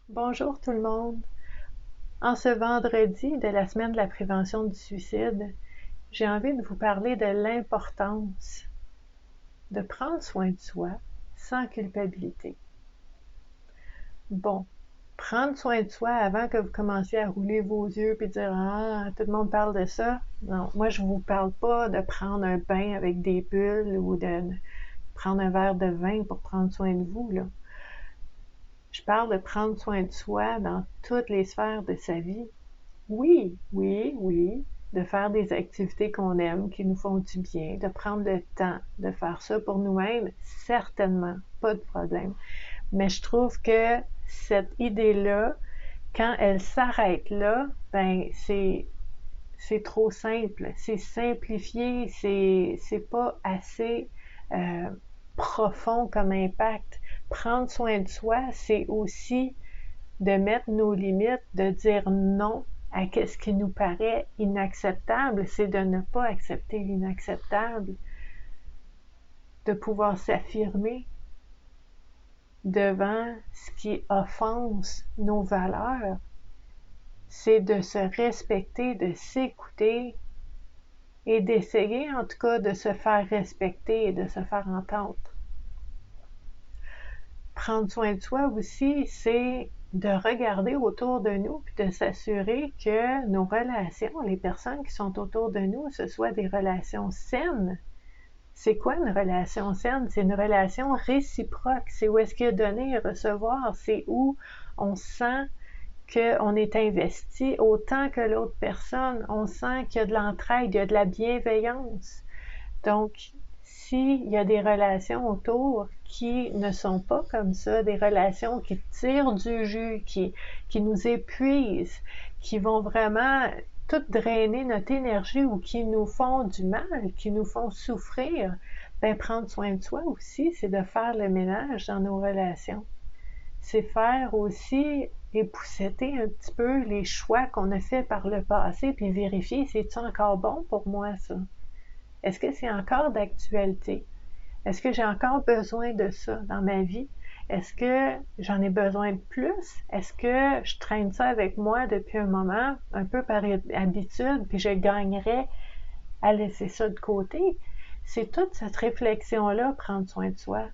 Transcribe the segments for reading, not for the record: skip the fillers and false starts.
Bonjour tout le monde. En ce vendredi de la semaine de la prévention du suicide, j'ai envie de vous parler de l'importance de prendre soin de soi sans culpabilité. Bon, prendre soin de soi avant que vous commenciez à rouler vos yeux et dire « Ah, tout le monde parle de ça ». Non, moi je vous parle pas de prendre un bain avec des bulles ou de prendre un verre de vin pour prendre soin de vous, là. Je parle de prendre soin de soi dans toutes les sphères de sa vie. Oui, de faire des activités qu'on aime, qui nous font du bien, de prendre le temps de faire ça pour nous-mêmes, certainement, pas de problème. Mais je trouve que cette idée-là, quand elle s'arrête là, ben c'est trop simple, c'est simplifié, c'est pas assez profond comme impact. Prendre soin de soi, c'est aussi de mettre nos limites, de dire non à ce qui nous paraît inacceptable, c'est de ne pas accepter l'inacceptable, de pouvoir s'affirmer devant ce qui offense nos valeurs, c'est de se respecter, de s'écouter et d'essayer en tout cas de se faire respecter et de se faire entendre. Prendre soin de soi aussi, c'est de regarder autour de nous puis de s'assurer que nos relations, les personnes qui sont autour de nous, ce soient des relations saines. C'est quoi une relation saine? C'est une relation réciproque. C'est où est-ce qu'il y a donner et recevoir. C'est où on sent qu'on est investi autant que l'autre personne. On sent qu'il y a de l'entraide, il y a de la bienveillance. Donc, s'il y a des relations autour qui ne sont pas comme ça, des relations qui tirent du jus, qui nous épuisent, qui vont vraiment tout drainer notre énergie ou qui nous font du mal, qui nous font souffrir, ben prendre soin de soi aussi, c'est de faire le ménage dans nos relations. C'est faire aussi épousseter un petit peu les choix qu'on a fait par le passé, puis vérifier, c'est-tu encore bon pour moi, ça? Est-ce que c'est encore d'actualité? Est-ce que j'ai encore besoin de ça dans ma vie? Est-ce que j'en ai besoin de plus? Est-ce que je traîne ça avec moi depuis un moment, un peu par habitude, puis je gagnerais à laisser ça de côté? C'est toute cette réflexion-là, prendre soin de soi.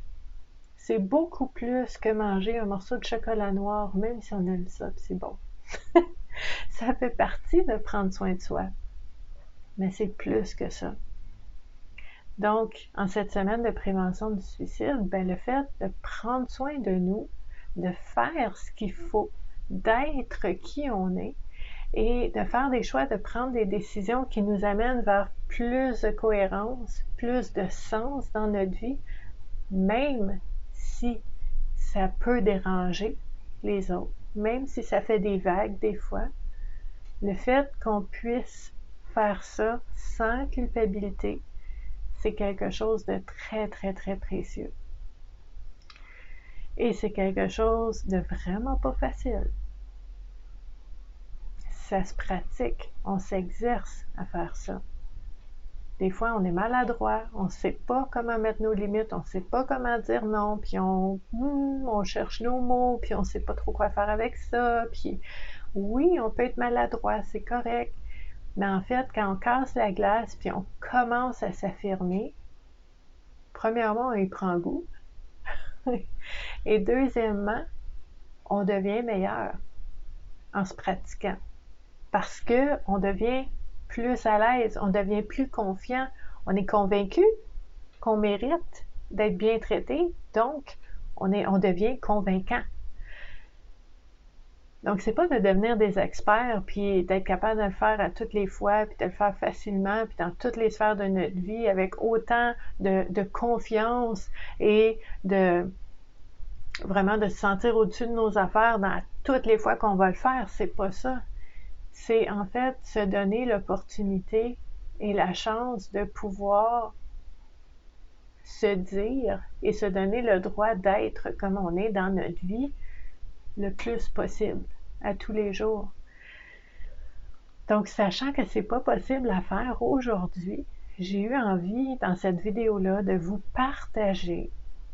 C'est beaucoup plus que manger un morceau de chocolat noir, même si on aime ça, puis c'est bon. Ça fait partie de prendre soin de soi. Mais c'est plus que ça. Donc, en cette semaine de prévention du suicide, ben, le fait de prendre soin de nous, de faire ce qu'il faut, d'être qui on est et de faire des choix, de prendre des décisions qui nous amènent vers plus de cohérence, plus de sens dans notre vie, même si ça peut déranger les autres, même si ça fait des vagues des fois, le fait qu'on puisse faire ça sans culpabilité, c'est quelque chose de très, très, très précieux. Et c'est quelque chose de vraiment pas facile. Ça se pratique, on s'exerce à faire ça. Des fois, on est maladroit, on ne sait pas comment mettre nos limites, on ne sait pas comment dire non, puis on cherche nos mots, puis on ne sait pas trop quoi faire avec ça, puis oui, on peut être maladroit, c'est correct, mais en fait, quand on casse la glace, puis on commence à s'affirmer, premièrement, on y prend goût, et deuxièmement, on devient meilleur en se pratiquant parce qu'on devient plus à l'aise, on devient plus confiant, on est convaincu qu'on mérite d'être bien traité, donc on devient convaincant. Donc, c'est pas de devenir des experts puis d'être capable de le faire à toutes les fois puis de le faire facilement puis dans toutes les sphères de notre vie avec autant de confiance et de vraiment de se sentir au-dessus de nos affaires dans toutes les fois qu'on va le faire. C'est pas ça. C'est en fait se donner l'opportunité et la chance de pouvoir se dire et se donner le droit d'être comme on est dans notre vie le plus possible, à tous les jours. Donc, sachant que c'est pas possible à faire aujourd'hui, j'ai eu envie, dans cette vidéo-là, de vous partager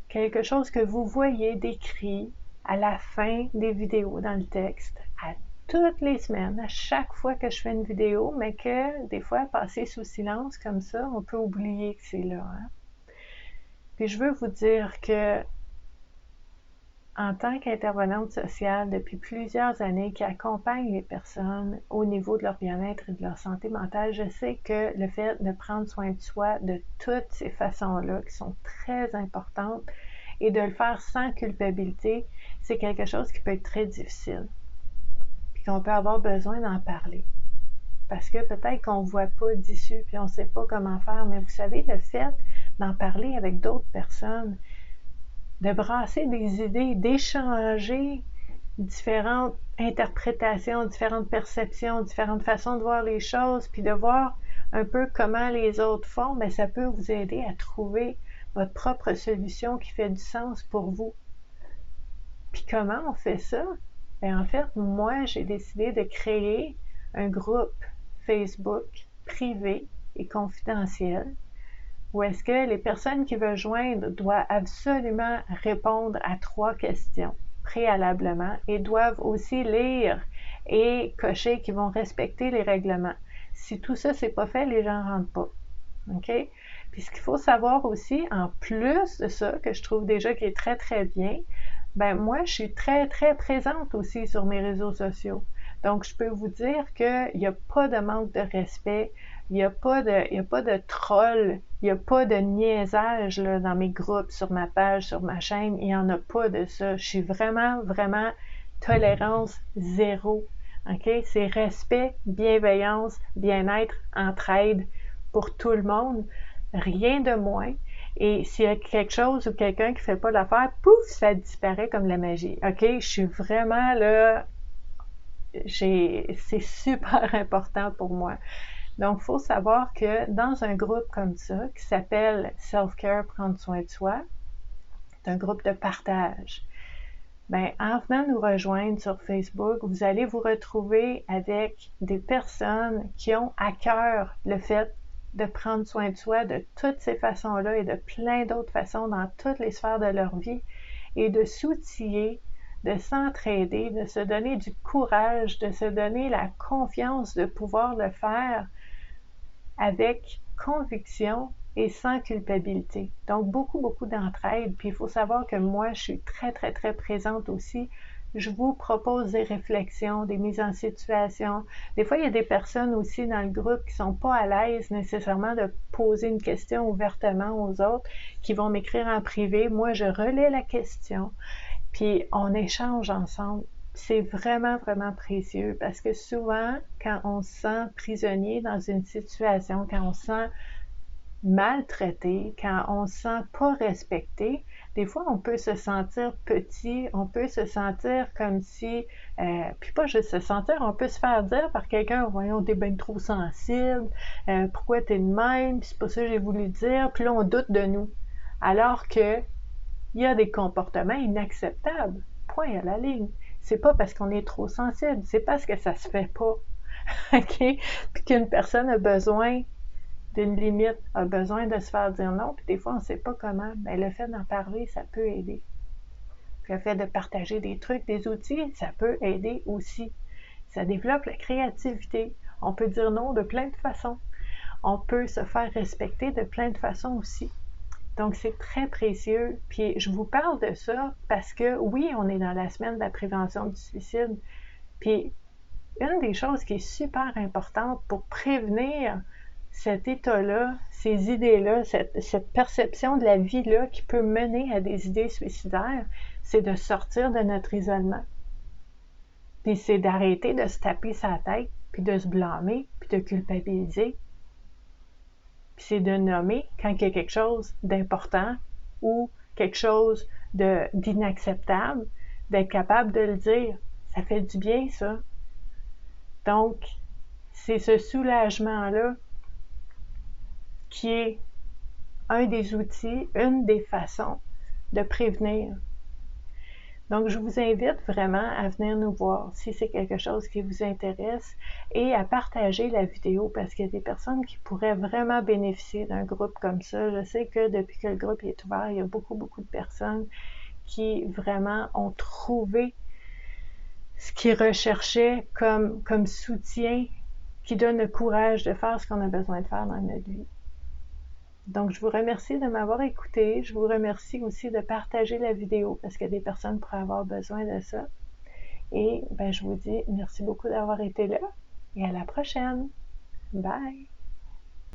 quelque chose que vous voyez décrit à la fin des vidéos dans le texte, à toutes les semaines, à chaque fois que je fais une vidéo, mais que des fois, passer sous silence comme ça, on peut oublier que c'est là. Hein? Puis je veux vous dire que en tant qu'intervenante sociale depuis plusieurs années qui accompagne les personnes au niveau de leur bien-être et de leur santé mentale, je sais que le fait de prendre soin de soi de toutes ces façons-là qui sont très importantes et de le faire sans culpabilité, c'est quelque chose qui peut être très difficile. Puis qu'on peut avoir besoin d'en parler. Parce que peut-être qu'on ne voit pas d'issue puis on ne sait pas comment faire, mais vous savez, le fait d'en parler avec d'autres personnes, de brasser des idées, d'échanger différentes interprétations, différentes perceptions, différentes façons de voir les choses, puis de voir un peu comment les autres font, mais ça peut vous aider à trouver votre propre solution qui fait du sens pour vous. Puis comment on fait ça? Bien, en fait, moi, j'ai décidé de créer un groupe Facebook privé et confidentiel où est-ce que les personnes qui veulent joindre doivent absolument répondre à 3 questions préalablement et doivent aussi lire et cocher qu'ils vont respecter les règlements. Si tout ça, c'est pas fait, les gens ne rentrent pas. OK? Puis ce qu'il faut savoir aussi, en plus de ça, que je trouve déjà qui est très, très bien, ben moi, je suis très, très présente aussi sur mes réseaux sociaux. Donc, je peux vous dire qu'il n'y a pas de manque de respect, il n'y a pas de troll, il n'y a pas de niaisage là, dans mes groupes, sur ma page, sur ma chaîne, il n'y en a pas de ça. Je suis vraiment, vraiment tolérance zéro. OK? C'est respect, bienveillance, bien-être, entraide pour tout le monde, rien de moins. Et s'il y a quelque chose ou quelqu'un qui ne fait pas l'affaire, pouf, ça disparaît comme la magie. OK? Je suis vraiment là, c'est super important pour moi. Donc, il faut savoir que dans un groupe comme ça, qui s'appelle Self-Care, prendre soin de soi, c'est un groupe de partage. Bien, en venant nous rejoindre sur Facebook, vous allez vous retrouver avec des personnes qui ont à cœur le fait de prendre soin de soi de toutes ces façons-là et de plein d'autres façons dans toutes les sphères de leur vie et de s'outiller, de s'entraider, de se donner du courage, de se donner la confiance de pouvoir le faire avec conviction et sans culpabilité. Donc, beaucoup, beaucoup d'entraide. Puis, il faut savoir que moi, je suis très, très, très présente aussi. Je vous propose des réflexions, des mises en situation. Des fois, il y a des personnes aussi dans le groupe qui ne sont pas à l'aise nécessairement de poser une question ouvertement aux autres, qui vont m'écrire en privé. Moi, je relais la question, puis on échange ensemble. C'est vraiment, vraiment précieux parce que souvent, quand on se sent prisonnier dans une situation, quand on se sent maltraité, quand on se sent pas respecté, des fois on peut se sentir petit, on peut se sentir comme si, puis pas juste se sentir, on peut se faire dire par quelqu'un, voyons, t'es bien trop sensible, pourquoi t'es de même, puis c'est pas ça que j'ai voulu dire, puis là on doute de nous. Alors que il y a des comportements inacceptables, point à la ligne. C'est pas parce qu'on est trop sensible, c'est parce que ça se fait pas. OK? Puis qu'une personne a besoin d'une limite, a besoin de se faire dire non, puis des fois on ne sait pas comment, bien le fait d'en parler, ça peut aider. Le fait de partager des trucs, des outils, ça peut aider aussi. Ça développe la créativité. On peut dire non de plein de façons. On peut se faire respecter de plein de façons aussi. Donc, c'est très précieux. Puis, je vous parle de ça parce que, oui, on est dans la semaine de la prévention du suicide. Puis, une des choses qui est super importante pour prévenir cet état-là, ces idées-là, cette perception de la vie-là qui peut mener à des idées suicidaires, c'est de sortir de notre isolement. Puis, c'est d'arrêter de se taper sa tête, puis de se blâmer, puis de culpabiliser. Puis c'est de nommer quand il y a quelque chose d'important ou quelque chose d'inacceptable, d'être capable de le dire. Ça fait du bien, ça. Donc, c'est ce soulagement-là qui est un des outils, une des façons de prévenir. Donc, je vous invite vraiment à venir nous voir si c'est quelque chose qui vous intéresse et à partager la vidéo parce qu'il y a des personnes qui pourraient vraiment bénéficier d'un groupe comme ça. Je sais que depuis que le groupe est ouvert, il y a beaucoup, beaucoup de personnes qui vraiment ont trouvé ce qu'ils recherchaient comme soutien qui donne le courage de faire ce qu'on a besoin de faire dans notre vie. Donc, je vous remercie de m'avoir écouté. Je vous remercie aussi de partager la vidéo parce que des personnes pourraient avoir besoin de ça. Et je vous dis merci beaucoup d'avoir été là et à la prochaine. Bye!